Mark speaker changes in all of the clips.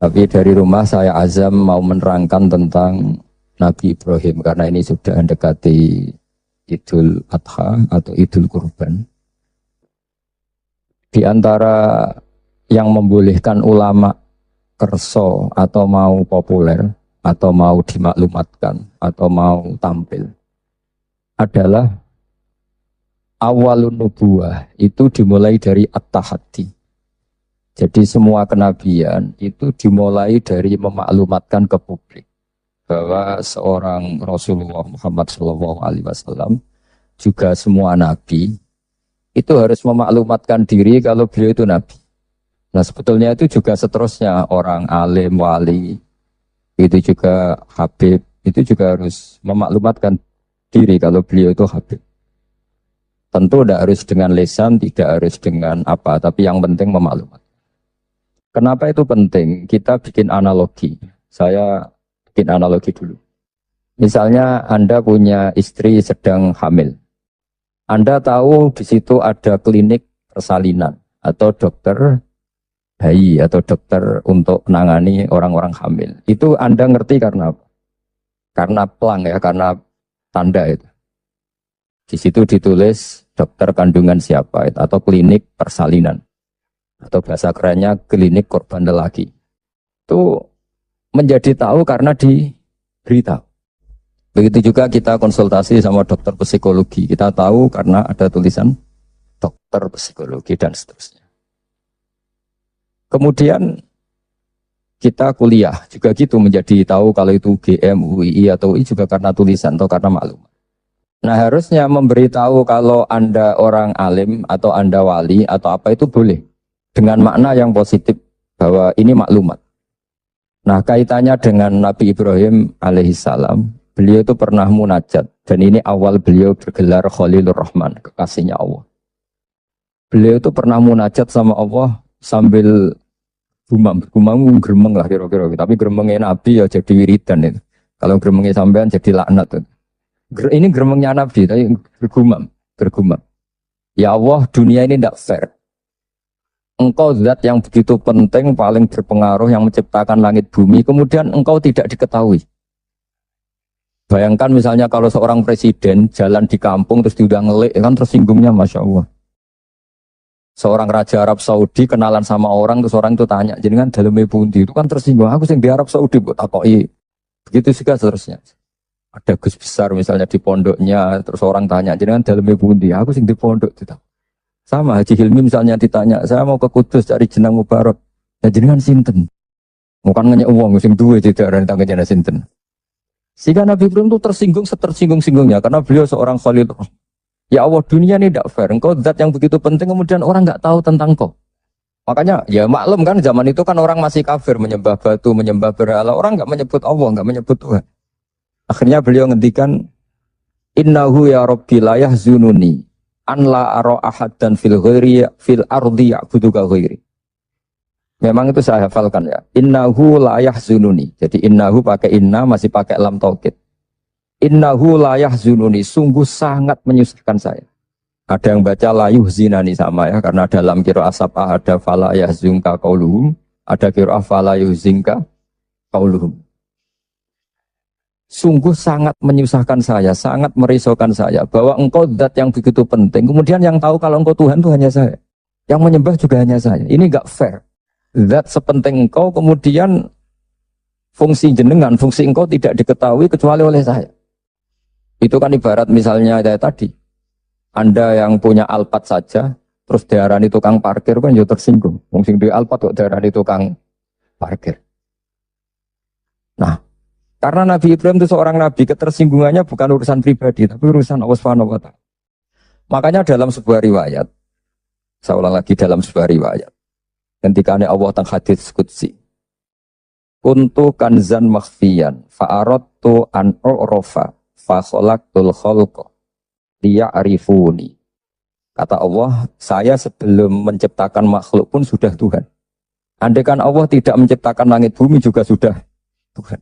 Speaker 1: Tapi dari rumah saya azam mau menerangkan tentang Nabi Ibrahim karena ini sudah mendekati Idul Adha atau Idul Kurban. Di antara yang membolehkan ulama kerso atau mau populer atau mau dimaklumatkan atau mau tampil adalah awalun nubuwah itu dimulai dari at-tahaddi. Jadi semua kenabian itu dimulai dari memaklumatkan ke publik bahwa seorang Rasulullah Muhammad SAW juga semua nabi itu harus memaklumatkan diri kalau beliau itu nabi. Nah sebetulnya itu juga seterusnya orang alim, wali, itu juga habib, itu juga harus memaklumatkan diri kalau beliau itu habib. Tentu tidak harus dengan lisan, tidak harus dengan apa, tapi yang penting memaklumatkan. Kenapa itu penting? Kita bikin analogi. Saya bikin analogi dulu. Misalnya Anda punya istri sedang hamil. Anda tahu di situ ada klinik persalinan atau dokter bayi atau dokter untuk menangani orang-orang hamil. Itu Anda ngerti karena apa? Karena plang ya, karena tanda itu. Di situ ditulis dokter kandungan siapa atau klinik persalinan. Atau bahasa kerennya klinik korban lelaki. Itu menjadi tahu karena diberitahu. Begitu juga kita konsultasi sama dokter psikologi. Kita tahu karena ada tulisan dokter psikologi dan seterusnya. Kemudian kita kuliah juga gitu menjadi tahu kalau itu UGM, UII atau UI juga karena tulisan atau karena maklumat. Nah harusnya memberitahu kalau Anda orang alim atau Anda wali atau apa itu boleh. Dengan makna yang positif bahwa ini maklumat. Nah kaitannya dengan Nabi Ibrahim alaihissalam, beliau itu pernah munajat dan ini awal beliau bergelar Khalilur Rahman, kekasihnya Allah. Beliau itu pernah munajat sama Allah sambil gumam gremeng lah kira-kira, tapi gremengnya Nabi ya jadi wiridan itu. Kalau gremengnya sampean jadi laknat itu. Ini gremengnya Nabi tapi bergumam. Ya Allah, dunia ini tidak fair. Engkau zat yang begitu penting, paling berpengaruh, yang menciptakan langit bumi, kemudian engkau tidak diketahui. Bayangkan misalnya kalau seorang presiden jalan di kampung terus diundang ngelik, kan tersinggungnya Masya Allah. Seorang raja Arab Saudi kenalan sama orang, terus orang itu tanya, jadi kan dalamnya pundi, itu kan tersinggung. Aku sing di Arab Saudi buat takoi. Begitu juga seterusnya. Ada Gus besar misalnya di pondoknya, terus orang tanya, jadi kan dalamnya pundi, aku sing di pondok itu. Sama Haji Hilmi misalnya ditanya, saya mau ke Kudus cari jenang Mubarak. Ya jenengan sinten? Bukan nanya uang, sing duwe tidak ada tangganya sinten. Sehingga Nabi Ibrahim itu tersinggung setersinggung-singgungnya karena beliau seorang Khalil. Ya Allah, dunia ini tidak fair. Engkau zat yang begitu penting kemudian orang nggak tahu tentang kau. Makanya ya maklum kan zaman itu kan orang masih kafir menyembah batu, menyembah berhala. Orang nggak menyebut Allah, nggak menyebut Tuhan. Akhirnya beliau ngendikan, Innahu ya Rabbi la yahzununi an la ara ahad dan fil ardi ya'buduka ghairi. Memang itu saya hafalkan ya. Innahu la yahzununi. Jadi innahu pakai inna masih pakai lam taukid. Innahu la yahzununi, sungguh sangat menyusahkan saya. Ada yang baca la yuhzinani sama ya karena dalam qiraah sab'ah ada fala yahzunka qauluhum, ada qiraah fala yuhzinka qauluhum. Sungguh sangat menyusahkan saya, sangat merisaukan saya bahwa engkau zat yang begitu penting. Kemudian yang tahu kalau engkau Tuhan itu hanya saya. Yang menyembah juga hanya saya. Ini enggak fair. Zat sepenting engkau kemudian fungsi jenengan, fungsi engkau tidak diketahui kecuali oleh saya. Itu kan ibarat misalnya kayak tadi. Anda yang punya Alphard saja, terus diarani tukang parkir kan ya tersinggung. Fungsi di Alphard kok diarani tukang parkir. Nah, karena Nabi Ibrahim itu seorang nabi, ketersinggungannya bukan urusan pribadi, tapi urusan Allah Subhanahu wa Ta'ala. Makanya dalam sebuah riwayat, saya ulang lagi dalam sebuah riwayat, ketika Allah teng hadits qudsi, kuntu kanzan makhfiyan, fa'aradtu an u'rafa, fa khalaqtul khalqa liya'rifuni. Kata Allah, saya sebelum menciptakan makhluk pun sudah Tuhan. Andai kan Allah tidak menciptakan langit bumi juga sudah Tuhan.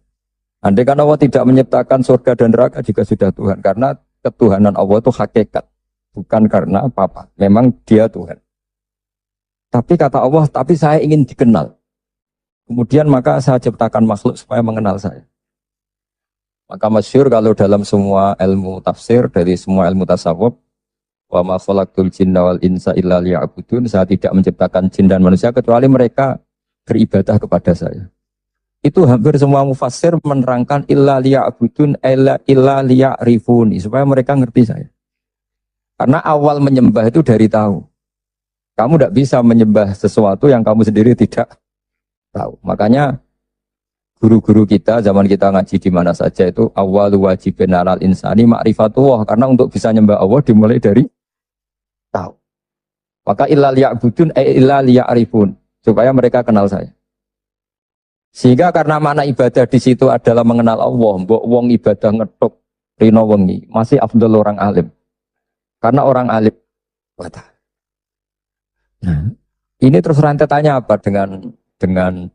Speaker 1: Andai kan Allah tidak menciptakan surga dan neraka juga sudah Tuhan. Karena ketuhanan Allah itu hakikat. Bukan karena apa-apa. Memang dia Tuhan. Tapi kata Allah, tapi saya ingin dikenal. Kemudian maka saya ciptakan makhluk supaya mengenal saya. Maka masyhur kalau dalam semua ilmu tafsir, dari semua ilmu tasawuf, wa ma khalaqtul jinna wal insa illa liya'budun, saya tidak menciptakan jin dan manusia kecuali mereka beribadah kepada saya. Itu hampir semua mufassir menerangkan illa liya'budun illa liya'rifuni, supaya mereka ngerti saya. Karena awal menyembah itu dari tahu. Kamu tidak bisa menyembah sesuatu yang kamu sendiri tidak tahu. Makanya guru-guru kita, zaman kita ngaji di mana saja itu awal wajibin alal insani ma'rifatullah. Karena untuk bisa nyembah Allah dimulai dari tahu. Maka illa liya'budun illa liya'rifun, supaya mereka kenal saya. Sehingga karena mana ibadah di situ adalah mengenal Allah, mbok wong ibadah ngetuk rino wengi, masih afdal orang alim. Karena orang alim wata. Nah, ini terus rentetannya apa dengan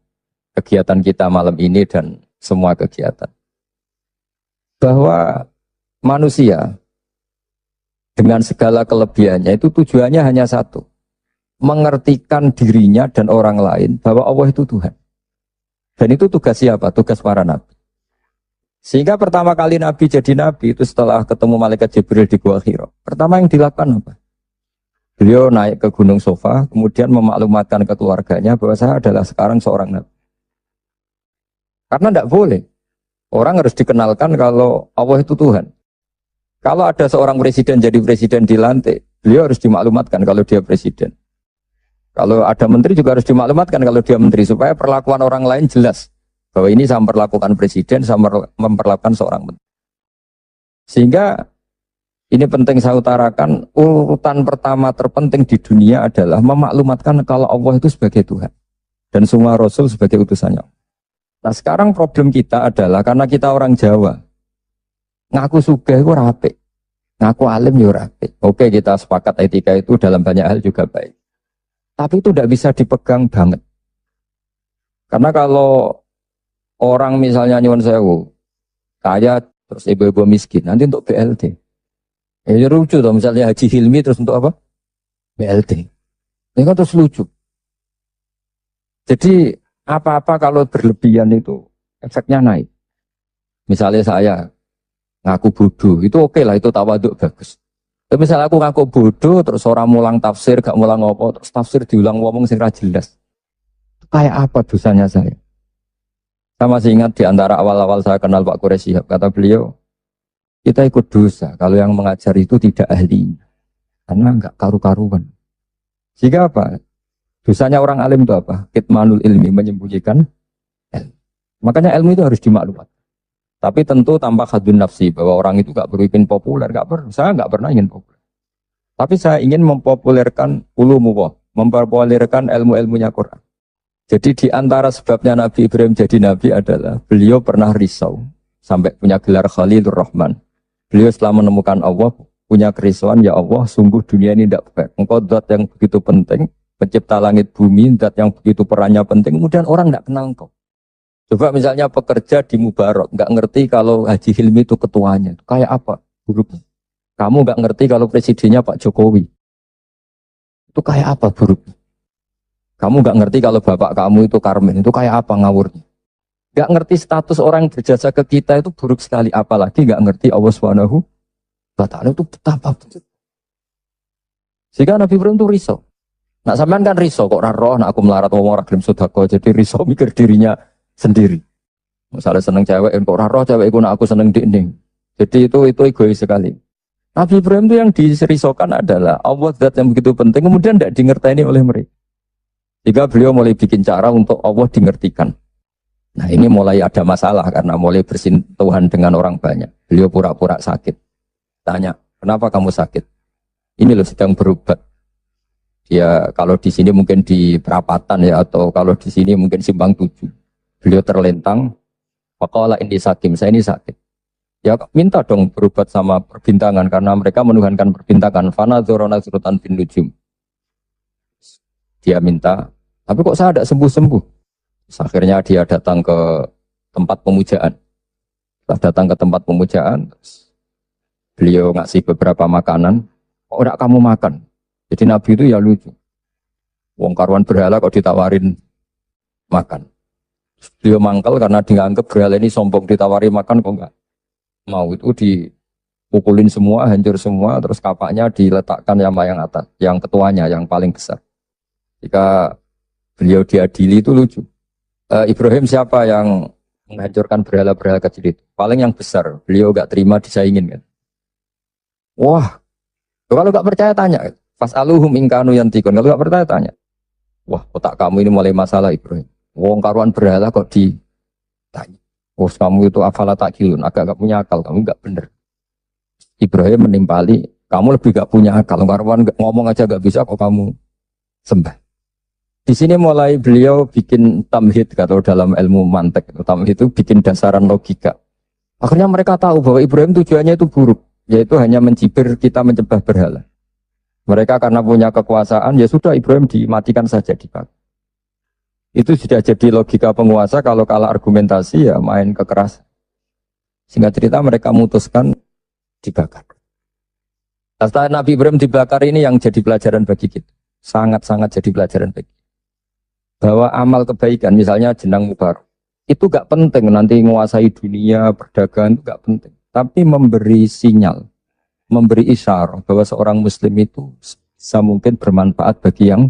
Speaker 1: kegiatan kita malam ini dan semua kegiatan. Bahwa manusia dengan segala kelebihannya itu tujuannya hanya satu. Mengertikan dirinya dan orang lain bahwa Allah itu Tuhan. Dan itu tugas siapa? Tugas para nabi. Sehingga pertama kali Nabi jadi Nabi itu setelah ketemu Malaikat Jibril di Gua Hira. Pertama yang dilakukan apa? Beliau naik ke Gunung Sofa, kemudian memaklumatkan ke keluarganya bahwa saya adalah sekarang seorang Nabi. Karena tidak boleh. Orang harus dikenalkan kalau Allah itu Tuhan. Kalau ada seorang presiden jadi presiden dilantik, beliau harus dimaklumatkan kalau dia presiden. Kalau ada menteri juga harus dimaklumatkan kalau dia menteri, supaya perlakuan orang lain jelas. Bahwa ini saya memperlakukan presiden, saya memperlakukan seorang menteri. Sehingga ini penting saya utarakan, urutan pertama terpenting di dunia adalah memaklumatkan kalau Allah itu sebagai Tuhan. Dan semua Rasul sebagai utusannya. Nah sekarang problem kita adalah karena kita orang Jawa, ngaku sugih itu rapi, ngaku alim ya rapi. Oke, kita sepakat etika itu dalam banyak hal juga baik. Tapi itu tidak bisa dipegang banget. Karena kalau orang misalnya nyuwun sewu, kaya terus ibu-ibu miskin, nanti untuk BLT. Ya lucu tuh, misalnya Haji Hilmi terus untuk apa? BLT. Ini kan terus lucu. Jadi apa-apa kalau berlebihan itu efeknya naik. Misalnya saya ngaku bodoh, itu oke lah, itu tawaduk bagus. Tapi misalnya aku ngaku bodoh, terus orang mulang tafsir, gak mulang apa, terus tafsir diulang ngomong sing ra jelas. Kayak apa dosanya saya? Saya masih ingat di antara awal-awal saya kenal Pak Quraish Shihab, kata beliau, kita ikut dosa kalau yang mengajar itu tidak ahli. Karena enggak karu-karuan. Sehingga apa? Dosanya orang alim itu apa? Kitmanul ilmi, menyembunyikan ilmu. Makanya ilmu itu harus dimaklumat. Tapi tentu tanpa khadun nafsi, bahwa orang itu gak perlu ingin populer, gak perlu. Saya gak pernah ingin populer. Tapi saya ingin mempopulerkan ulumullah, mempopulerkan ilmu-ilmunya Quran. Jadi di antara sebabnya Nabi Ibrahim jadi Nabi adalah beliau pernah risau, sampai punya gelar Khalilur Rahman. Beliau setelah menemukan Allah, punya kerisauan, ya Allah, sungguh dunia ini tidak fair. Engkau zat yang begitu penting, pencipta langit bumi, zat yang begitu perannya penting, kemudian orang tidak kenal engkau. Coba misalnya pekerja di Mubarak, nggak ngerti kalau Haji Hilmi itu ketuanya, kayak apa buruknya? Kamu nggak ngerti kalau presidennya Pak Jokowi, itu kayak apa buruknya? Kamu nggak ngerti kalau bapak kamu itu Karmen, itu kayak apa ngawurnya? Nggak ngerti status orang yang berjasa ke kita itu buruk sekali, apalagi nggak ngerti Allah Subhanahu wa Ta'ala itu betapa betul. Sehingga Nabi Ibrahim itu risau. Nak sampean kan risau kok roh, nak aku melarat ngomong ora gelem sedekah, jadi risau mikir dirinya sendiri. Misalnya seneng cewek, kok roh cewek iku nak aku seneng dinding. Jadi itu egois sekali. Nabi Ibrahim itu yang dirisaukan adalah Allah zat yang begitu penting, kemudian tidak dingerteni oleh mereka. Jika beliau mulai bikin cara untuk Allah dingertikan. Nah ini mulai ada masalah karena mulai bersentuhan dengan orang banyak. Beliau pura-pura sakit. Tanya, kenapa kamu sakit? Ini loh sedang berobat. Ya kalau di sini mungkin di perapatan ya, atau kalau di sini mungkin simpang 7. Beliau terlentang, faqala inni sakim, saya ini sakit. Ya minta dong berobat sama perbintangan karena mereka menuhankan perbintangan. Fana dzurana surutan bin nujum. Dia minta, tapi kok saya tidak sembuh-sembuh. Akhirnya dia datang ke tempat pemujaan. Setelah datang ke tempat pemujaan, beliau ngasih beberapa makanan. Kok enggak kamu makan? Jadi Nabi itu ya lucu. Wong karuan berhala kok ditawarin makan. Beliau mangkel karena dianggap berhala ini sombong, ditawari makan kok enggak mau, itu dipukulin semua, hancur semua, terus kapaknya diletakkan yang atas, yang ketuanya, yang paling besar. Jika beliau diadili itu lucu. Ibrahim siapa yang menghancurkan berhala-berhala kecil itu? Paling yang besar, beliau enggak terima disaingin kan. Wah, kalau enggak percaya tanya, fas'aluhum in kanu yantikun. Kalau enggak percaya tanya. Wah, otak kamu ini mulai masalah Ibrahim. Wong karuan berhala kok ditanya. Oh, kamu itu afala takilun, agak gak punya akal, kamu gak bener. Ibrahim menimpali, kamu lebih gak punya akal. Karuan ngomong aja gak bisa kok kamu sembah. Di sini mulai beliau bikin tamhid, kalau dalam ilmu mantek, tamhid itu bikin dasaran logika. Akhirnya mereka tahu bahwa Ibrahim tujuannya itu buruk, yaitu hanya mencibir kita menyembah berhala. Mereka karena punya kekuasaan, ya sudah Ibrahim dimatikan saja dibakar. Itu sudah jadi logika penguasa, kalau kalah argumentasi ya main kekerasan. Singkat cerita mereka memutuskan dibakar. Setelah Nabi Ibrahim dibakar ini yang jadi pelajaran bagi kita. Sangat-sangat jadi pelajaran bagi kita. Bahwa amal kebaikan, misalnya jenang mubarak, itu gak penting nanti menguasai dunia, perdagangan itu gak penting. Tapi memberi sinyal, memberi isyarat bahwa seorang muslim itu bisa mungkin bermanfaat bagi yang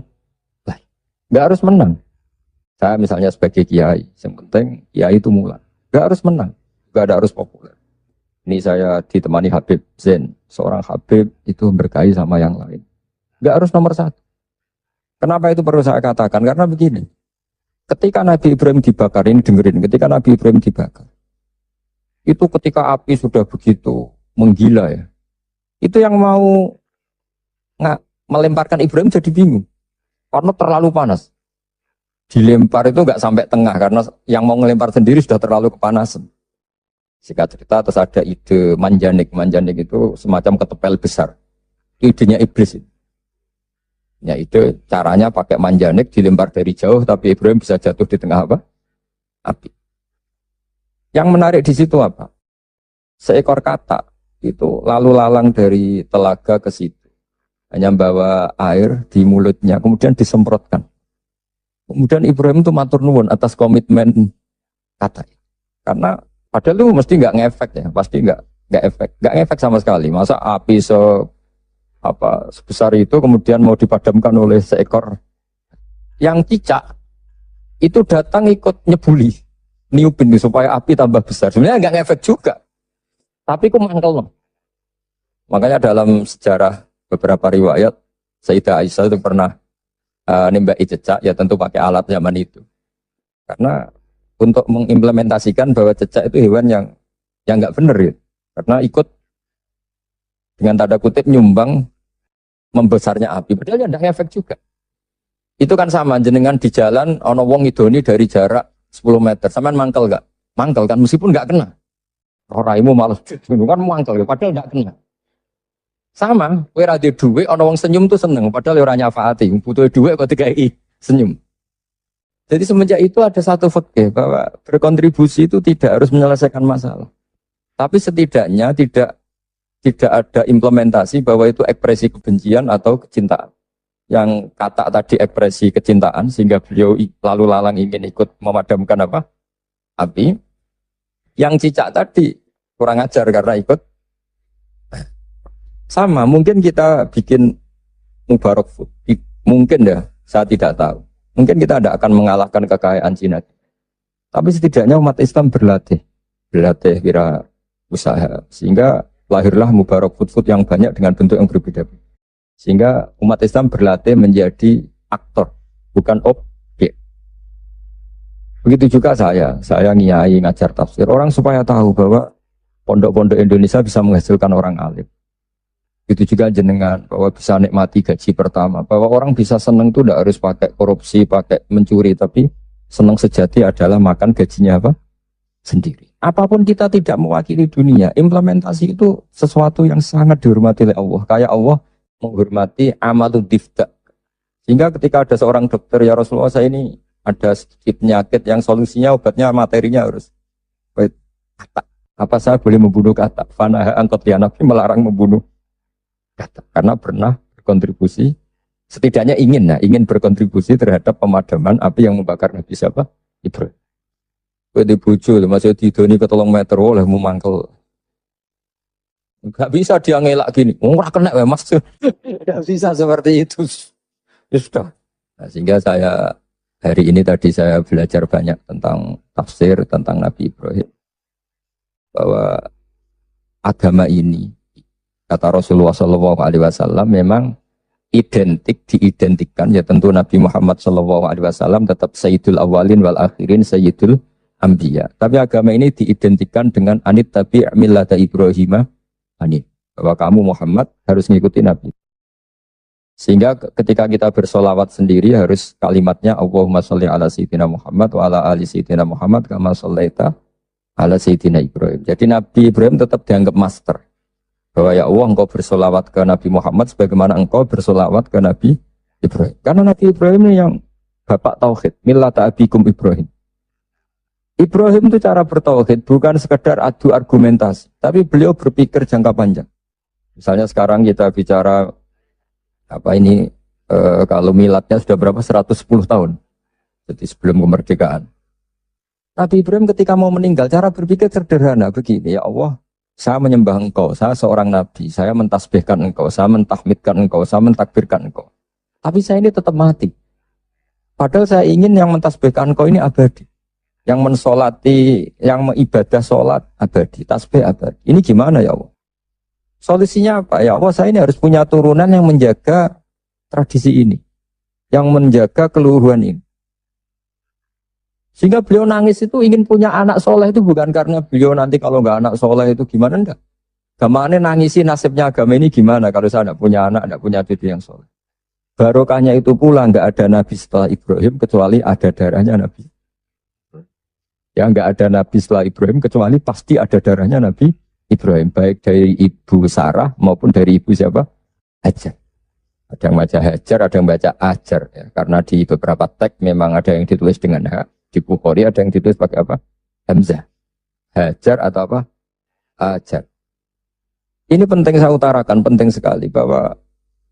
Speaker 1: lain. Gak harus menang. Saya misalnya sebagai kiai, yang penting kiai itu mulai. Gak harus menang, gak ada harus populer. Ini saya ditemani Habib Zain, seorang Habib itu berkait sama yang lain. Gak harus nomor satu. Kenapa itu perlu saya katakan? Karena begini, ketika Nabi Ibrahim dibakar, ini dengerin, ketika Nabi Ibrahim dibakar, itu ketika api sudah begitu menggila ya, itu yang mau melemparkan Ibrahim jadi bingung, karena terlalu panas. Dilempar itu nggak sampai tengah karena yang mau ngelempar sendiri sudah terlalu kepanasan. Singkat cerita terus ada ide manjanik. Manjanik itu semacam ketepel besar. Itu idenya iblis. Ya itu caranya pakai manjanik dilempar dari jauh tapi Ibrahim bisa jatuh di tengah apa? Api. Yang menarik di situ apa? Seekor katak itu lalu lalang dari telaga ke situ. Hanya membawa air di mulutnya kemudian disemprotkan. Kemudian Ibrahim itu matur nuwun atas komitmen kata. Karena padahal itu mesti nggak ngefek ya, pasti nggak ngefek sama sekali. Masa api sebesar itu kemudian mau dipadamkan oleh seekor yang cicak itu datang ikut nyebuli, niupin supaya api tambah besar. Sebenarnya nggak ngefek juga, tapi kok mangkel. Makanya dalam sejarah beberapa riwayat Sayyidah Aisyah itu pernah nembaki cecak ya tentu pakai alat zaman itu karena untuk mengimplementasikan bahwa cecak itu hewan yang nggak benar ya karena ikut dengan tanda kutip nyumbang membesarnya api padahal ya nggak efek juga. Itu kan sama jenengan di jalan ono wong idoni dari jarak 10 meter sampean mangkel gak? Mangkel kan meskipun nggak kena raimu malah kan mangkel padahal nggak kena. Sama, kowe ra duwe ana wong senyum tuh seneng, padahal ora nyafaati, butuh duit kok dikai senyum. Jadi semenjak itu ada satu fikih bahwa berkontribusi itu tidak harus menyelesaikan masalah. Tapi setidaknya tidak ada implementasi bahwa itu ekspresi kebencian atau kecintaan. Yang kata tadi ekspresi kecintaan sehingga beliau lalu lalang ingin ikut memadamkan apa? Api. Yang cicak tadi kurang ajar karena ikut sama, mungkin kita bikin Mubarak Food. Mungkin ya, saya tidak tahu. Mungkin kita tidak akan mengalahkan kekayaan Cina. Tapi setidaknya umat Islam berlatih kira usaha. Sehingga lahirlah Mubarak Food yang banyak dengan bentuk yang berbeda. Sehingga umat Islam berlatih menjadi aktor, bukan objek. Begitu juga saya ngiyai ngajar tafsir. Orang supaya tahu bahwa pondok-pondok Indonesia bisa menghasilkan orang alim. Itu juga jenengan bahwa bisa nikmati gaji pertama, bahwa orang bisa senang itu tidak harus pakai korupsi, pakai mencuri, tapi senang sejati adalah makan gajinya apa? Sendiri. Apapun kita tidak mewakili dunia, implementasi itu sesuatu yang sangat dihormati oleh Allah. Kayak Allah menghormati amalul difta. Sehingga ketika ada seorang dokter, ya Rasulullah saya ini ada sedikit penyakit yang solusinya obatnya materinya harus kata. Apa saya boleh membunuh kata? Fanaha angkot ya Nabi melarang membunuh kata, karena pernah berkontribusi, setidaknya ingin berkontribusi terhadap pemadaman api yang membakar Nabi siapa? Ibrahim. Kowe di bojo masih didoni ke 3 meter oleh mu mangkel. Enggak bisa dia ngelak gini. Ora kena wae Mas. Enggak bisa seperti itu. Ya sudah. Nah, sehingga saya hari ini tadi saya belajar banyak tentang tafsir tentang Nabi Ibrahim, bahwa agama ini kata Rasulullah SAW memang diidentikan ya tentu Nabi Muhammad SAW tetap Sayyidul Awalin wal Akhirin Sayyidul Anbiya. Tapi agama ini diidentikan dengan anit tabi' millata Ibrahim anit, bahwa kamu Muhammad harus mengikuti Nabi. Sehingga ketika kita bersolawat sendiri harus kalimatnya Allahumma sholli ala sayyidina Muhammad wa ala ali sayyidina Muhammad kama shollaita ala sayyidina Ibrahim. Jadi Nabi Ibrahim tetap dianggap master. Bahwa ya Allah engkau bersolawat ke Nabi Muhammad sebagaimana engkau bersolawat ke Nabi Ibrahim. Karena Nabi Ibrahim ini yang bapak tauhid, millata abikum Ibrahim. Ibrahim itu cara bertauhid bukan sekedar adu argumentasi, tapi beliau berpikir jangka panjang. Misalnya sekarang kita bicara kalau miladnya sudah berapa? 110 tahun. Jadi sebelum kemerdekaan. Nabi Ibrahim ketika mau meninggal, cara berpikir sederhana begini, ya Allah, saya menyembah engkau, saya seorang nabi, saya mentasbihkan engkau, saya mentahmidkan engkau, saya mentakbirkan engkau. Tapi saya ini tetap mati. Padahal saya ingin yang mentasbihkan engkau ini abadi. Yang mensolati, yang mengibadah solat abadi, tasbih abadi. Ini gimana ya Allah? Solusinya apa? Ya Allah, saya ini harus punya turunan yang menjaga tradisi ini. Yang menjaga keluhuran ini. Sehingga beliau nangis itu ingin punya anak soleh itu bukan karena beliau nanti kalau nggak anak soleh itu gimana, enggak. Gimana nangisi nasibnya agama ini gimana kalau saya tidak punya anak, tidak punya cucu yang soleh. Barokahnya itu pula nggak ada nabi setelah Ibrahim kecuali ada darahnya nabi. Ya nggak ada nabi setelah Ibrahim kecuali pasti ada darahnya nabi Ibrahim, baik dari ibu Sarah maupun dari ibu siapa? Hajar. Ada yang baca Hajar, ada yang baca Ajar. Ya. Karena di beberapa teks memang ada yang ditulis dengan H. Di Bukhari ada yang ditulis pakai apa? Hamzah. Hajar atau apa? Ajar. Ini penting saya utarakan, penting sekali bahwa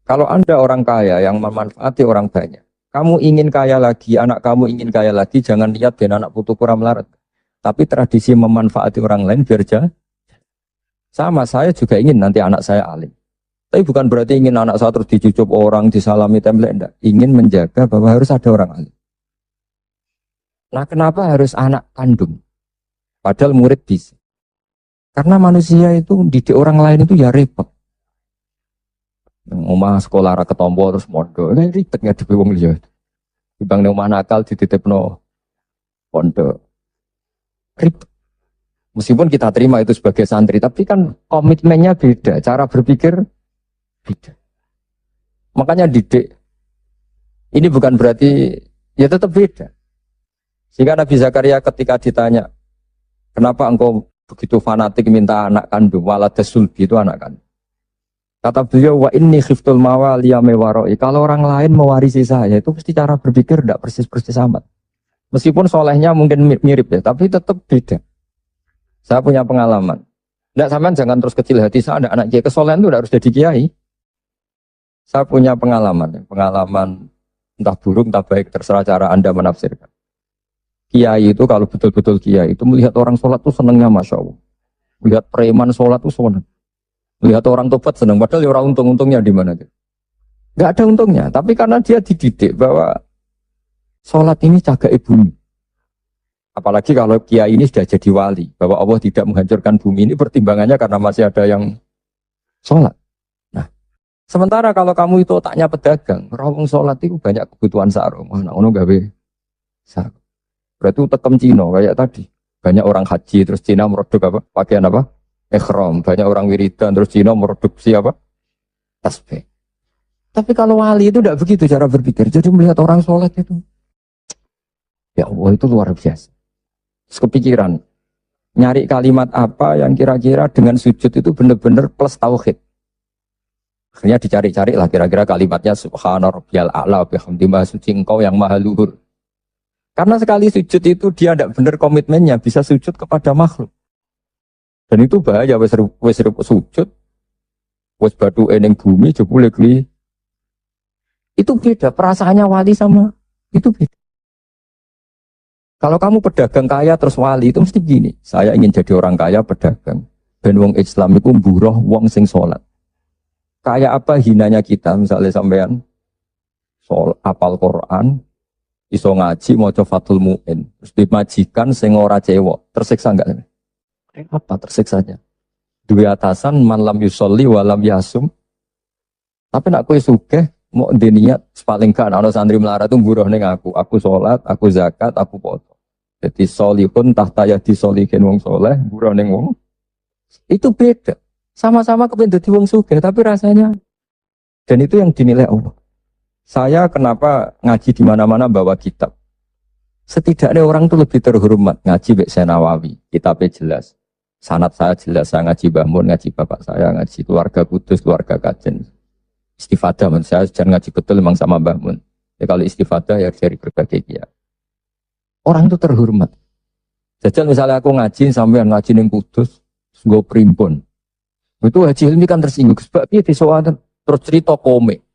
Speaker 1: kalau Anda orang kaya yang memanfaati orang banyak, kamu ingin kaya lagi, anak kamu ingin kaya lagi, jangan lihat ben anak putu kurang melarat. Tapi tradisi memanfaati orang lain biar jalan. Sama, saya juga ingin nanti anak saya alim. Tapi bukan berarti ingin anak saya terus dicucup orang, disalami template, enggak. Ingin menjaga bahwa harus ada orang alim. Nah, kenapa harus anak kandung? Padahal murid bisa. Karena manusia itu didik orang lain itu ya repot. Omah sekolah ra ketompo terus mondok. Kan ribet ngadepi wong liya. Dibang nang omah nakal dititipno pondok. Ribet. Meskipun kita terima itu sebagai santri, tapi kan komitmennya beda, cara berpikir beda. Makanya didik, ini bukan berarti, ya tetap beda. Sehingga Nabi Zakaria ketika ditanya, kenapa engkau begitu fanatik minta anak kandung, waladas sulbi itu anak kandung. Kata beliau, wa inni khiftul mawaliya mewaroi, kalau orang lain mewarisi saya, itu pasti cara berpikir tidak persis-persis amat. Meskipun solehnya mungkin mirip ya, tapi tetap beda. Saya punya pengalaman. Tidak sampean jangan terus kecil hati, saya ada anak kiai. Kesolehan itu harus jadi kiai. Saya punya pengalaman entah buruk entah baik, terserah cara Anda menafsirkan. Kiai itu kalau betul-betul kiai itu melihat orang sholat itu senengnya Masya Allah. Melihat preman sholat itu seneng. Melihat orang tobat seneng. Padahal orang untung-untungnya di mana dia? Gak ada untungnya. Tapi karena dia dididik bahwa sholat ini jaga bumi. Apalagi kalau kiai ini sudah jadi wali, bahwa Allah tidak menghancurkan bumi ini pertimbangannya karena masih ada yang sholat. Nah, sementara kalau kamu itu otaknya pedagang, rawung sholat itu banyak kebutuhan sarung. Mana ono gawe sarung. Berarti tekem Cina kayak tadi. Banyak orang haji terus Cina merodok apa? Pakaian apa? Ikhram. Banyak orang wiridan terus Cina merodopsi apa? Tasbih. Tapi kalau wali itu tidak begitu cara berpikir. Jadi melihat orang sholat itu, ya Allah itu luar biasa. Terus kepikiran, nyari kalimat apa yang kira-kira dengan sujud itu benar-benar plus tauhid. Akhirnya dicari-cari lah kira-kira kalimatnya Subhana Rabbiyal A'la bihamdi maha suci engkau yang maha luhur. Karena sekali sujud itu dia tidak benar komitmennya, bisa sujud kepada makhluk. Dan itu bahaya, wes sujud, wes batu eneng bumi, jebule kli. Itu beda, perasaannya wali sama itu beda. Kalau kamu pedagang kaya terus wali itu mesti gini. Saya ingin jadi orang kaya pedagang. Ben wong Islam itu mburoh wong sing sholat. Kayak apa hinanya kita misalnya sampean apal Quran, iso ngaji maca Fathul Mu'in, terus dimajikan sing ora cewek, tersiksa enggak? Apa tersiksanya? Dua atasan man lam yusolli wa lam yasum. Tapi nak kowe sugih mau niat paling kan ana santri melarat tuh buruh ning aku salat, aku zakat, aku foto. Jadi solihun tahta yadi solihin wong soleh, buruh ning wong. Itu beda. Sama-sama kepen dadi wong sugih tapi rasanya dan itu yang dinilai Allah. Saya kenapa ngaji di mana-mana bawa kitab. Setidaknya orang itu lebih terhormat ngaji Mbak Senawawi, kitabnya jelas. Sanad saya jelas, saya ngaji Mbah Mun, ngaji bapak saya, ngaji keluarga Kudus, keluarga Kajen. Istifadah, saya jangan ngaji betul memang sama Mbah Mun. Ya, kalau istifadah ya dari berbagai pihak. Orang itu terhormat. Jajal misalnya aku ngaji sampai ngaji yang Kudus, gue primbon. Itu Haji Hilmi kan tersinggung, sebab dia disoalan terus cerita komik.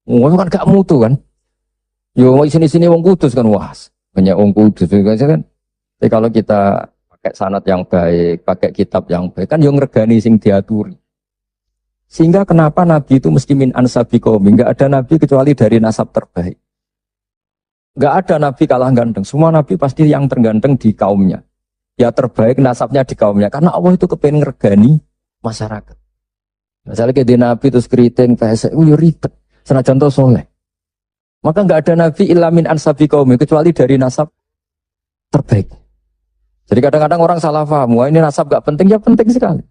Speaker 1: Kan gak mutu kan. Yo sini-sini wong Kudus kan wah. Banyak wong Kudus kan. Tapi kalau kita pakai sanad yang baik, pakai kitab yang baik kan yo ngregani sing diaturi. Sehingga kenapa Nabi itu mesti min ansabi qaumi? Enggak ada nabi kecuali dari nasab terbaik. Enggak ada nabi kalah ganteng. Semua nabi pasti yang terganteng di kaumnya. Ya terbaik nasabnya di kaumnya karena Allah itu kepengen ngregani masyarakat. Misalnya kayak di nabi terus keriting, pesek, yo ribet. Senajan to soleh. Maka enggak ada nabi illa min ansabi qaumi kecuali dari nasab terbaik. Jadi kadang-kadang orang salah paham, wah ini nasab enggak penting, ya penting sekali.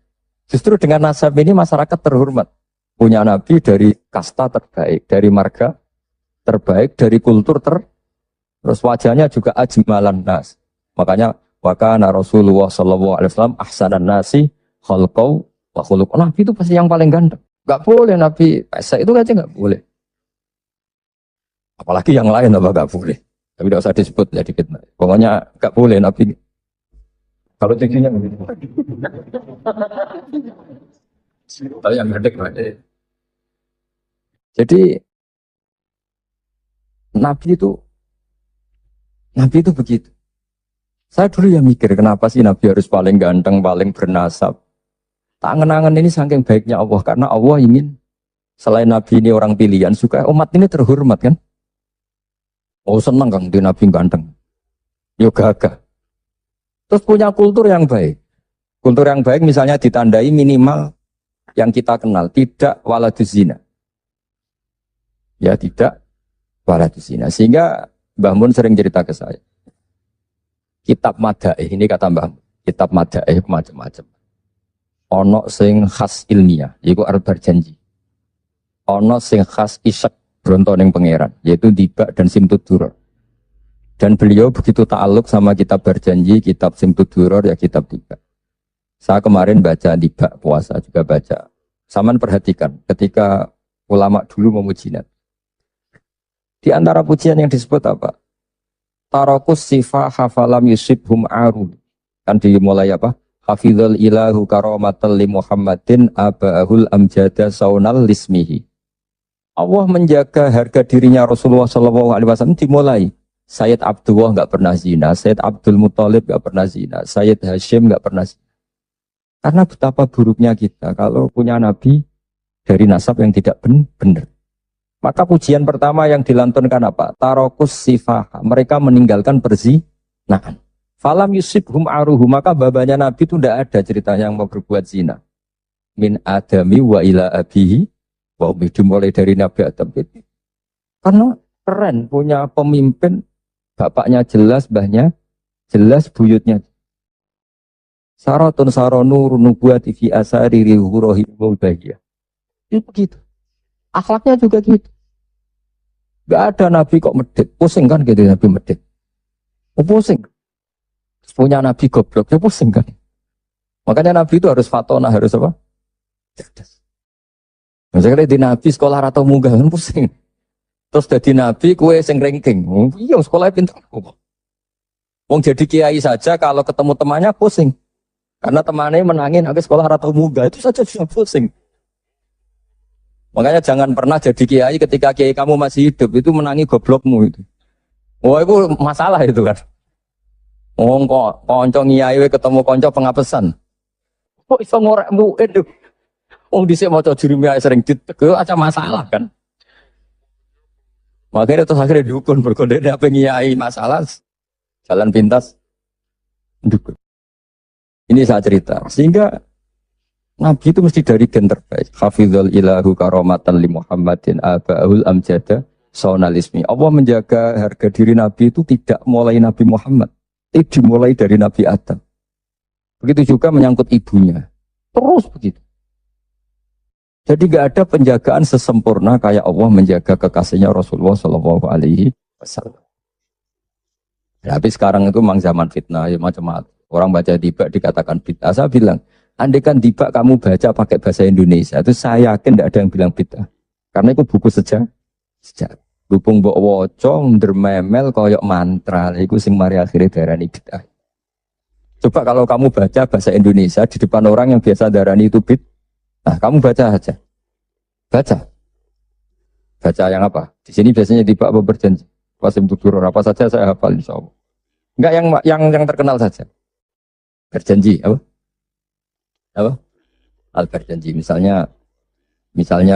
Speaker 1: Justru dengan nasab ini masyarakat terhormat. Punya nabi dari kasta terbaik, dari marga terbaik, dari kultur terus wajahnya juga ajmalan nas. Makanya wa kana Rasulullah sallallahu alaihi wasallam ahsanan nasi khalqau wa khuluq. Nabi itu pasti yang paling ganteng. Gak boleh Nabi pesek itu aja gak boleh. Apalagi yang lain apa gak boleh. Tapi tidak usah disebut ya dikit. Pokoknya gak boleh Nabi. Kalau tingginya begitu. Tapi yang gede. Jadi Nabi itu begitu. Saya dulu ya mikir kenapa sih Nabi harus paling ganteng, paling bernasab. Tak angen-angen ini saking baiknya Allah karena Allah ingin selain Nabi ini orang pilihan supaya umat ini terhormat kan. Oh senang Kang di Nabi ganteng. Yo gagah. Terus punya kultur yang baik. Kultur yang baik misalnya ditandai minimal yang kita kenal tidak waladuz zina. Ya tidak waladuz zina. Sehingga Mbah Mun sering cerita ke saya. Kitab Madaih ini kata Mbah Mun. Kitab Madaih macam-macam. Ono sing khas ilmiah, yaitu Al-Barjanji. Ono sing khas isak bronto ning pangeran, yaitu Dibak dan Simtud Duror. Dan beliau begitu ta'aluk sama kitab Barjanji, kitab Simtud Duror, ya kitab Dibak. Saya kemarin baca Dibak, puasa juga baca. Saman perhatikan, ketika ulama dulu memuji Nabi. Di antara pujian yang disebut apa? Tarakus sifah hafalam yusibhum arun. Kan dimulai apa? Hafizul ilahu karamatal li Muhammadin abahul amjada saunal lismihi. Allah menjaga harga dirinya Rasulullah SAW dimulai. Sayyid Abdullah enggak pernah zina, Sayyid Abdul Muthalib enggak pernah zina, Sayyid Hashim enggak pernah zina. Karena betapa buruknya kita kalau punya nabi dari nasab yang tidak benar. Maka pujian pertama yang dilantunkan apa? Tarokus sifah. Mereka meninggalkan perzinahan. Falam yusibhum aruhu, maka babanya Nabi itu tidak ada ceritanya yang mau berbuat zina. Min adami wa ila abihi, wa dimulai dari Nabi Adam. Karena keren punya pemimpin, bapaknya jelas, mbahnya jelas, buyutnya. Saratun saronur nubuati fi asari rihurohi wal-bahiyah. Itu begitu. Akhlaknya juga gitu. Gak ada Nabi kok medit. Pusing kan gitu Nabi medit. Pusing. Punya Nabi goblok, ya pusing kan. Makanya Nabi itu harus fatona, harus apa? Cerdas. Misalnya di Nabi sekolah atau munggah kan pusing. Terus jadi Nabi kue sing ranking. Iya sekolahnya pintar. Wong jadi kiai saja kalau ketemu temannya pusing. Karena temannya menangin aku sekolah atau munggah itu saja bisa pusing. Makanya jangan pernah jadi kiai ketika kiai kamu masih hidup itu menangi goblokmu itu. Wah itu masalah itu kan. Wong kok kanca ngiyai wae ketemu kanca pengapesan. Kok iso ngorek muin lho. Wong dhisik maca jurumiyah sering diteguk aja masalah kan. Makanya terus akhirnya dukun berkode apa ngiyai masalah jalan pintas dukun. Ini saya cerita. Sehingga Nabi itu mesti dari gen terbaik. Hafizul ilahu karomatan li Muhammadin aba'ul amjada sonalismi. Allah menjaga harga diri Nabi itu tidak mulai Nabi Muhammad. Itu dimulai dari Nabi Adam. Begitu juga menyangkut ibunya. Terus begitu. Jadi gak ada penjagaan sesempurna kayak Allah menjaga kekasihnya Rasulullah Shallallahu Alaihi Wasallam. Tapi sekarang itu memang zaman fitnah, ya macam-macam. Orang baca tiba dikatakan bid'ah. Saya bilang, andai kan tiba kamu baca pakai bahasa Indonesia, itu saya yakin tidak ada yang bilang bid'ah. Karena itu buku sejarah. Lupung mbok waca ndermemel koyok mantra, itu sing mari akhirnya darani bid'ah. Coba kalau kamu baca bahasa Indonesia di depan orang yang biasa darani itu bid'ah. Nah, kamu baca aja. Baca. Baca yang apa? Di sini biasanya tiba apa berjanji. Wasim tutur apa saja saya hafal insyaallah. Enggak yang terkenal saja. Berjanji apa? Apa? Al berjanji. Misalnya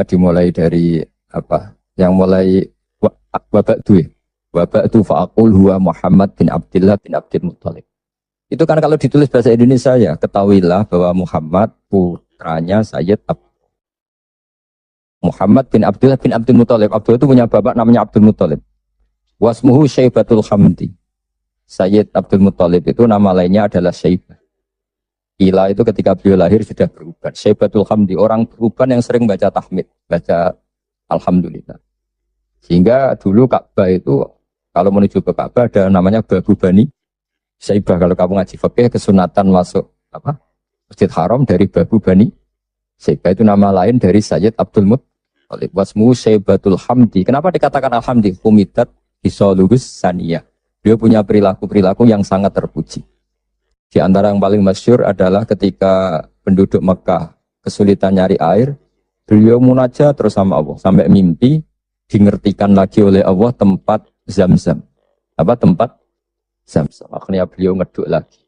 Speaker 1: dimulai dari apa? Yang mulai wabak duwe. Wabak tu fa'aqul huwa Muhammad bin Abdullah bin Abdul Muttalib. Itu kan kalau ditulis bahasa Indonesia ya, ketahuilah bahwa Muhammad putranya Sayyid Muhammad bin Abdullah bin Abdul Muttalib. Abdullah itu punya bapak namanya Abdul Muttalib. Wasmuhu Syaibatul Hamdi. Sayyid Abdul Muttalib itu nama lainnya adalah Syaibah. Ila itu ketika beliau lahir sudah beruban. Syaibatul Hamdi, orang beruban yang sering baca tahmid, baca Alhamdulillah. Sehingga dulu Ka'bah itu kalau menuju ke Ka'bah ada namanya Babu Bani Syaibah. Kalau kamu ngaji fikih kesunatan masuk apa? Masjid Haram dari Babu Bani Syaibah, itu nama lain dari Sayyid Abdul Muttalib. Wasmu Syaibatul Hamdi. Kenapa dikatakan Alhamdi? Humidat Isolugus Saniyah. Dia punya perilaku-perilaku yang sangat terpuji. Di antara yang paling masyhur adalah ketika penduduk Mekah kesulitan nyari air, beliau munajat terus sama Allah sampai mimpi dingertikan lagi oleh Allah tempat Zam-Zam. Apa tempat Zam-Zam? Akhirnya beliau ngeduk lagi.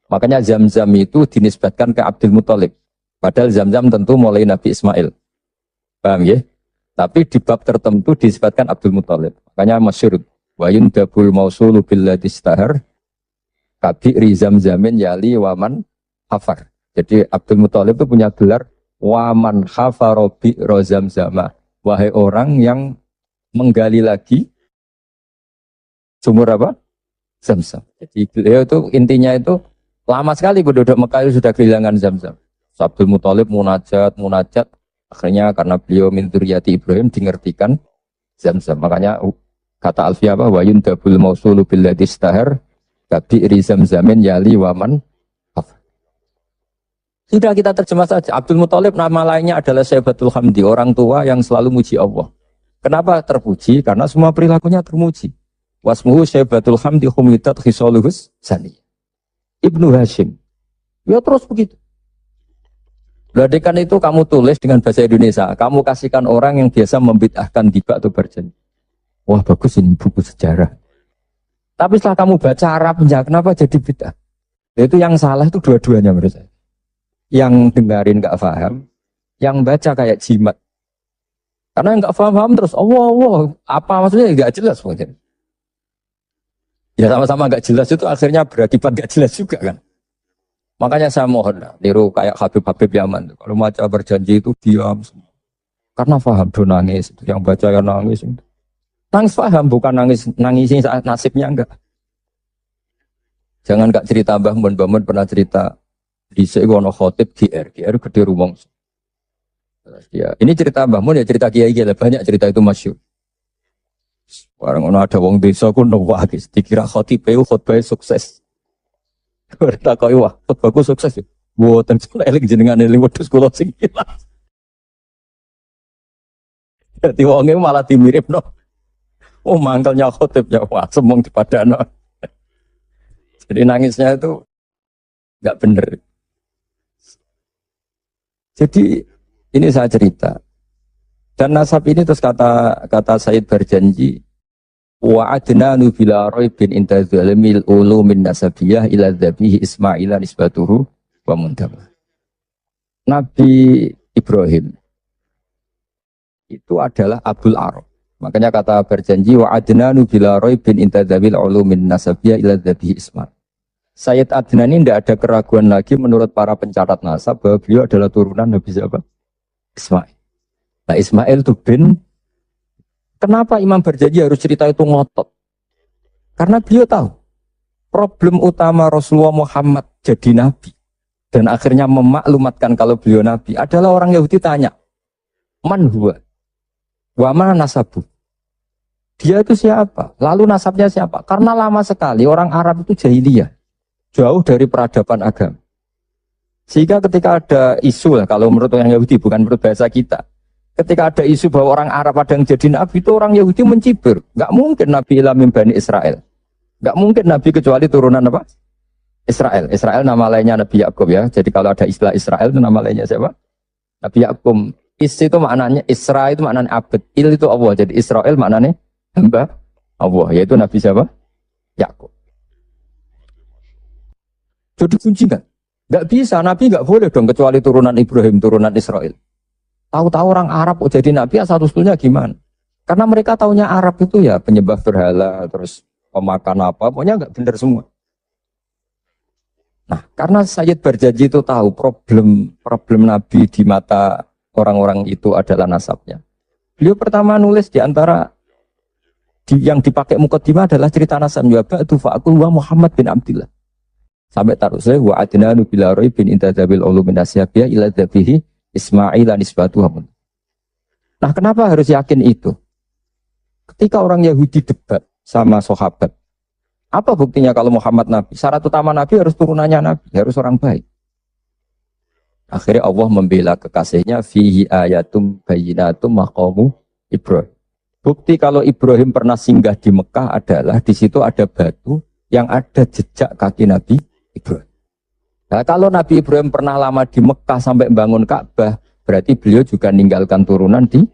Speaker 1: Makanya Zam-Zam itu dinisbatkan ke Abdul Muttalib. Padahal Zam-Zam tentu mulai Nabi Ismail. Paham ya? Tapi di bab tertentu disebutkan Abdul Muttalib. Makanya masyhur wa yundabul mausulu billati istahar kabi'ri Zam-Zamin yali waman hafar. Jadi Abdul Muttalib itu punya gelar waman hafarobi rozam-zama. Wahai orang yang menggali lagi sumur apa? Zam-Zam. Jadi beliau itu intinya itu lama sekali penduduk Mekah itu sudah kehilangan Zam-Zam. Abdul Muttalib munajat. Akhirnya karena beliau min dzurriyyati Ibrahim dingertikan Zam-Zam. Makanya kata Alfiyah apa? Wa yundabul mausulu billati istahar kabi'ri Zam-Zamin yali waman hafar. Sudah kita terjemah saja. Abdul Muttalib nama lainnya adalah Syaibatul Hamdi, orang tua yang selalu muji Allah. Kenapa terpuji? Karena semua perilakunya termuji. Wasmuhu Syaibatul Hamdi humidat khisoluhus sani. Ibnu Hashim. Ya terus begitu. Berarti itu kamu tulis dengan bahasa Indonesia. Kamu kasihkan orang yang biasa membid'ahkan tiba atau berjanji. Wah bagus ini buku sejarah. Tapi setelah kamu baca Arab, kenapa jadi bid'ah? Itu yang salah itu dua-duanya menurut saya. Yang dengarin gak paham, yang baca kayak jimat. Karena yang gak paham terus, Allah, apa maksudnya gak jelas mungkin. Ya sama-sama gak jelas itu akhirnya berakibat gak jelas juga kan. Makanya saya mohon niru kayak Habib Yaman. Kalau baca berjanji itu diam semua. Karena paham do nangis, yang baca yang nangis. Nangis paham bukan nangisin saat nasibnya enggak. Jangan gak cerita Mbah Mun pernah cerita di sekolah khotib GR gede rumong. Ya, ini cerita Mbah Mun ya cerita kiai banyak cerita itu masyhur. Orang ada wong desa ku nuwakis dikira khotib khotbah sukses. Berita kau wah, khotbahku sukses ya. Buatan sekolah eling jenengan eling wedhus kula sing ilang. Dadi wonge malah dimiripno. Oh mangkelnya khotibnya wah semong dipadano. Jadi nangisnya itu enggak bener. Jadi ini saya cerita. Dan nasab ini terus kata Said berjanji Wa adnanu bila raibin inta zalimil ulumin nasabiyah ila dhabihi Ismaila nisbatuhu wa muntaba. Nabi Ibrahim itu adalah Abul Arab. Makanya kata berjanji wa adnanu bila raibin inta dhabil ulumin nasabiyah ila dhabihi Ismail. Sayyid Adnan ini tidak ada keraguan lagi menurut para pencatat nasab bahwa beliau adalah turunan Nabi siapa? Ismail. Nah Ismail itu bin. Kenapa Imam Berjanji harus cerita itu ngotot? Karena beliau tahu problem utama Rasulullah Muhammad jadi nabi dan akhirnya memaklumatkan kalau beliau nabi adalah orang Yahudi tanya, man huwa? Wa ma nasabu? Dia itu siapa? Lalu nasabnya siapa? Karena lama sekali orang Arab itu jahiliyah, jauh dari peradaban agama. Sehingga ketika ada isu lah, kalau menurut orang Yahudi bukan menurut bahasa kita. Ketika ada isu bahwa orang Arab ada yang jadi nabi, itu orang Yahudi mencibir. Gak mungkin Nabi Ilamim Bani Israel. Gak mungkin nabi kecuali turunan apa? Israel. Israel nama lainnya Nabi Yakub ya. Jadi kalau ada istilah Israel itu nama lainnya siapa? Nabi Yakub. Is itu maknanya, Isra itu maknanya abad. Il itu Allah. Jadi Israel maknanya hamba Allah. Yaitu Nabi siapa? Yakub. Jadi kunci kan? Gak bisa. Nabi gak boleh dong kecuali turunan Ibrahim, turunan Israel. Tahu-tahu orang Arab jadi nabi asal-usulnya gimana? Karena mereka taunya Arab itu ya penyembah berhala, terus pemakan apa, pokoknya nggak benar semua. Nah, karena Sayyid Berjanji itu tahu problem Nabi di mata orang-orang itu adalah nasabnya. Beliau pertama nulis di antara yang dipakai mukaddimah adalah cerita nasabnya. Ba'du fa'akul wa Muhammad bin Abdillah. Sampai taruh saya wa adnanu bila raibin intadabil ulumin nasyabiyah ila dhabihi Ismail dan nisbatuhu. Nah, kenapa harus yakin itu? Ketika orang Yahudi debat sama sahabat, apa buktinya kalau Muhammad Nabi? Syarat utama Nabi harus turunannya Nabi, harus orang baik. Akhirnya Allah membela kekasihnya, fihi ayatum bayyinatum maqamu Ibrahim. Bukti kalau Ibrahim pernah singgah di Mekah adalah di situ ada batu yang ada jejak kaki Nabi Ibrahim. Nah, kalau Nabi Ibrahim pernah lama di Mekah sampai bangun Ka'bah, berarti beliau juga meninggalkan turunan di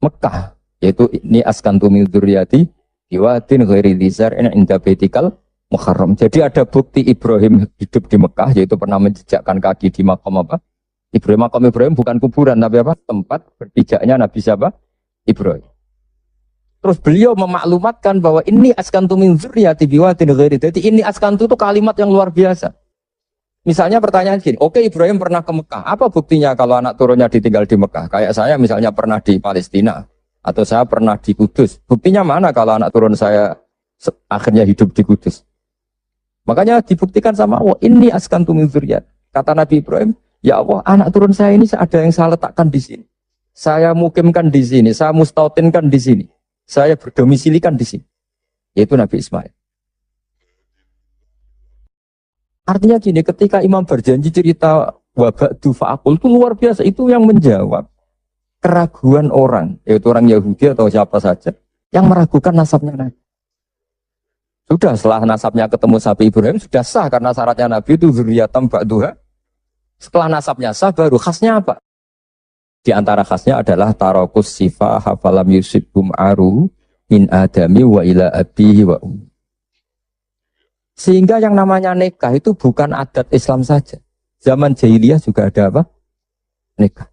Speaker 1: Mekah. Yaitu ini askantu min dzurriyyati biwadin ghairi dzar'in inda baitikal muharram. Jadi ada bukti Ibrahim hidup di Mekah, yaitu pernah menjejakkan kaki di makam apa? Ibrahim. Makam Ibrahim bukan kuburan, tapi apa? Tempat berpijaknya Nabi siapa? Ibrahim. Terus beliau memaklumatkan bahwa ini askantu min dzurriyyati biwadin ghairi. Jadi ini askantu itu kalimat yang luar biasa. Misalnya pertanyaan gini, oke Ibrahim pernah ke Mekah, apa buktinya kalau anak turunnya ditinggal di Mekah? Kayak saya misalnya pernah di Palestina, atau saya pernah di Kudus. Buktinya mana kalau anak turun saya akhirnya hidup di Kudus? Makanya dibuktikan sama Allah, ini askantu min dzurriyyah. Kata Nabi Ibrahim, ya Allah anak turun saya ini ada yang saya letakkan di sini. Saya mukimkan di sini, saya mustautinkan di sini. Saya berdomisilikan di sini. Yaitu Nabi Ismail. Artinya gini, ketika Imam Berjanji cerita waba'du fa'akul itu luar biasa, itu yang menjawab keraguan orang, yaitu orang Yahudi atau siapa saja yang meragukan nasabnya Nabi. Sudah setelah nasabnya ketemu sapi Ibrahim sudah sah karena syaratnya Nabi itu dzurriyyatan ba'duha. Setelah nasabnya sah baru khasnya apa? Di antara khasnya adalah tarakus sifah hafalam yusibhum aru min adami wa ila abihi wa Sehingga yang namanya nikah itu bukan adat Islam saja. Zaman jahiliyah juga ada apa? Nikah.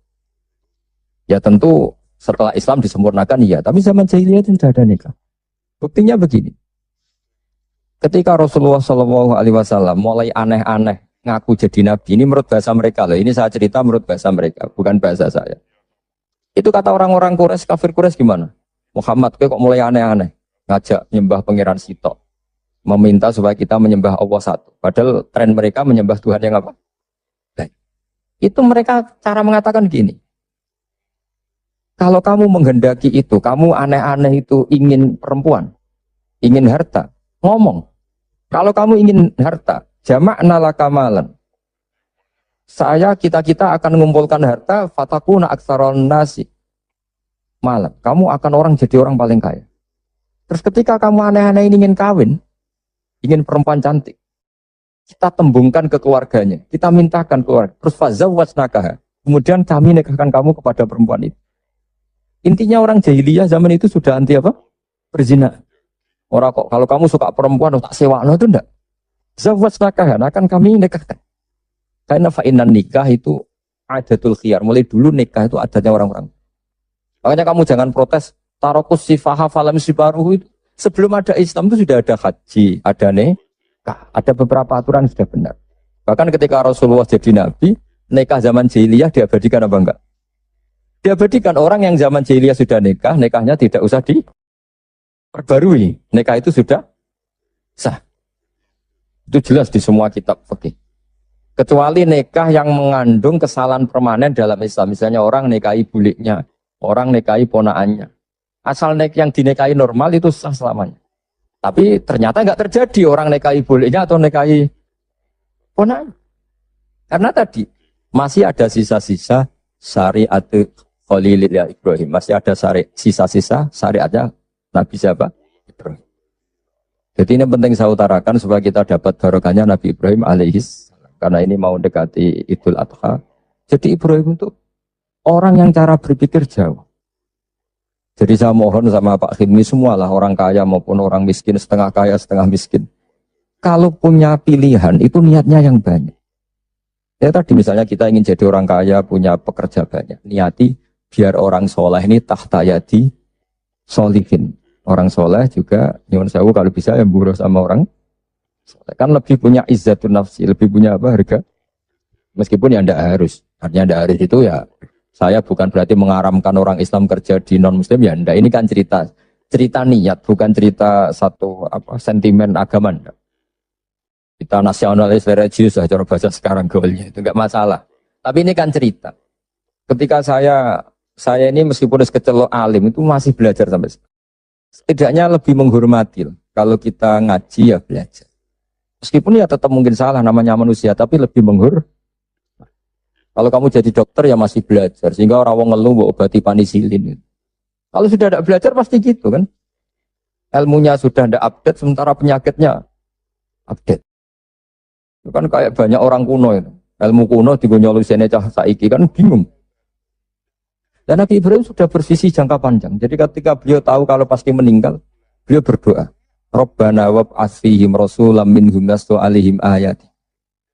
Speaker 1: Ya tentu setelah Islam disempurnakan iya, tapi zaman jahiliyah itu tidak ada nikah. Buktinya begini. Ketika Rasulullah SAW mulai aneh-aneh ngaku jadi nabi, ini menurut bahasa mereka loh. Ini saya cerita menurut bahasa mereka, bukan bahasa saya. Itu kata orang-orang Quraisy, kafir Quraisy gimana? Muhammad kok mulai aneh-aneh, ngajak nyembah pangeran Sitok. Meminta supaya kita menyembah Allah satu. Padahal tren mereka menyembah Tuhan yang apa? Baik. Itu mereka cara mengatakan gini. Kalau kamu menghendaki itu, kamu aneh-aneh itu ingin perempuan, ingin harta, ngomong. Kalau kamu ingin harta, jama'na laka malan. Kita akan mengumpulkan harta, fatakuna aksaron nasi. Malam. Kamu akan orang jadi orang paling kaya. Terus ketika kamu aneh-aneh ingin kawin, ingin perempuan cantik, kita tembungkan ke keluarganya, kita mintakan keluarga, terus fazawwajnakaha, kemudian kami nikahkan kamu kepada perempuan itu. Intinya orang jahiliyah zaman itu sudah anti apa? Berzina. Orang kok kalau kamu suka perempuan tak sewakno itu enggak. Zawwajnaka, akan kami nikahkan. Karena fa'inan nikah itu adatul khiyar. Mulai dulu nikah itu adatnya orang-orang. Makanya kamu jangan protes. Tarokus sifaha falam sibaruhu itu. Sebelum ada Islam itu sudah ada haji, ada nikah. Ada beberapa aturan yang sudah benar. Bahkan ketika Rasulullah jadi Nabi, nikah zaman jahiliyah diabadikan apa enggak? Diabadikan. Orang yang zaman jahiliyah sudah nikah, nikahnya tidak usah diperbarui. Nikah itu sudah sah. Itu jelas di semua kitab fikih. Kecuali nikah yang mengandung kesalahan permanen dalam Islam. Misalnya orang nikahi buliknya, orang nikahi ponaannya. Asal yang dinikahi normal itu sah selamanya. Tapi ternyata nggak terjadi orang nikahi buliknya atau nikahi ponaannya. Karena tadi masih ada sisa-sisa syariat Khalilillah Ibrahim. Masih ada sisa-sisa syariatnya Nabi siapa? Ibrahim. Jadi ini penting saya utarakan supaya kita dapat barokahnya Nabi Ibrahim alaihis. Karena ini mau dekati Idul Adha. Jadi Ibrahim itu orang yang cara berpikir jauh. Jadi saya mohon sama Pak Khidmi semualah orang kaya maupun orang miskin, setengah kaya setengah miskin. Kalau punya pilihan itu niatnya yang banyak. Ya tadi misalnya kita ingin jadi orang kaya, punya pekerja banyak. Niati biar orang soleh ini tahta yadi solihin. Orang soleh juga, nyuwun sewu kalau bisa yang buruh sama orang kan lebih punya izzatun nafsi, lebih punya apa harga. Meskipun ya tidak harus. Artinya tidak harus itu ya. Saya bukan berarti mengaramkan orang Islam kerja di non Muslim ya. Enggak. Ini kan cerita niat, bukan cerita satu apa sentimen agama. Enggak. Kita nasionalis religius lah cara bahasa sekarang goalnya itu enggak masalah. Tapi ini kan cerita. Ketika saya ini meskipun sekecil alim itu masih belajar sampai sekarang. Setidaknya lebih menghormati. Kalau kita ngaji ya belajar. Meskipun ya tetap mungkin salah namanya manusia, tapi lebih menghur. Kalau kamu jadi dokter ya masih belajar, sehingga orang wong ngeluh mbok obati penisilin. Kalau sudah tidak belajar pasti gitu kan. Ilmunya sudah tidak update, sementara penyakitnya update. Itu kan kayak banyak orang kuno itu. Ilmu kuno digonyolusinya cah saiki kan bingung. Dan Nabi Ibrahim sudah bersisi jangka panjang. Jadi ketika beliau tahu kalau pasti meninggal, beliau berdoa. Rabbana wab'ats fihim rasulam minhum yatlu 'alaihim ayati.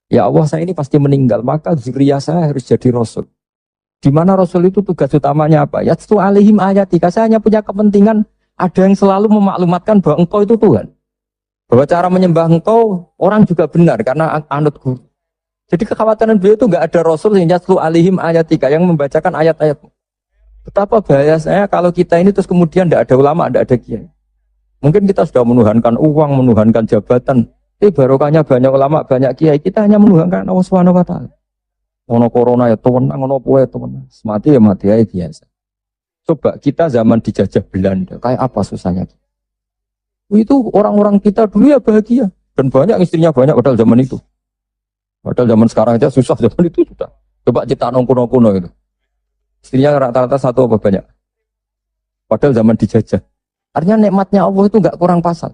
Speaker 1: Ya Allah, saya ini pasti meninggal, maka zuriyah saya harus jadi rasul. Di mana rasul itu tugas utamanya apa? Yatlu 'alaihim ayati. Saya hanya punya kepentingan ada yang selalu memaklumatkan bahwa engkau itu Tuhan. Bahwa cara menyembah engkau orang juga benar karena anut guru. Jadi kekhawatiran beliau itu enggak ada rasul yang yatlu 'alaihim ayatika yang membacakan ayat-ayat. Betapa bahaya saya kalau kita ini terus kemudian tidak ada ulama, tidak ada kiai. Mungkin kita sudah menuhankan uang, menuhankan jabatan. Barokahnya banyak ulama, banyak kiai. Kita hanya menuhankan Allah Subhanahu wa taala. Ono corona ya tewenang, ono poe tewenang. Mati ya mati aja biasa. Coba kita zaman dijajah Belanda, kayak apa susahnya? Itu orang-orang kita dulu ya bahagia. Dan banyak istrinya banyak padahal zaman itu. Padahal zaman sekarang aja susah, zaman itu sudah. Coba kita kuno-kuno itu. Istrinya rata-rata satu apa banyak. Padahal zaman dijajah. Artinya nikmatnya Allah itu enggak kurang pasang.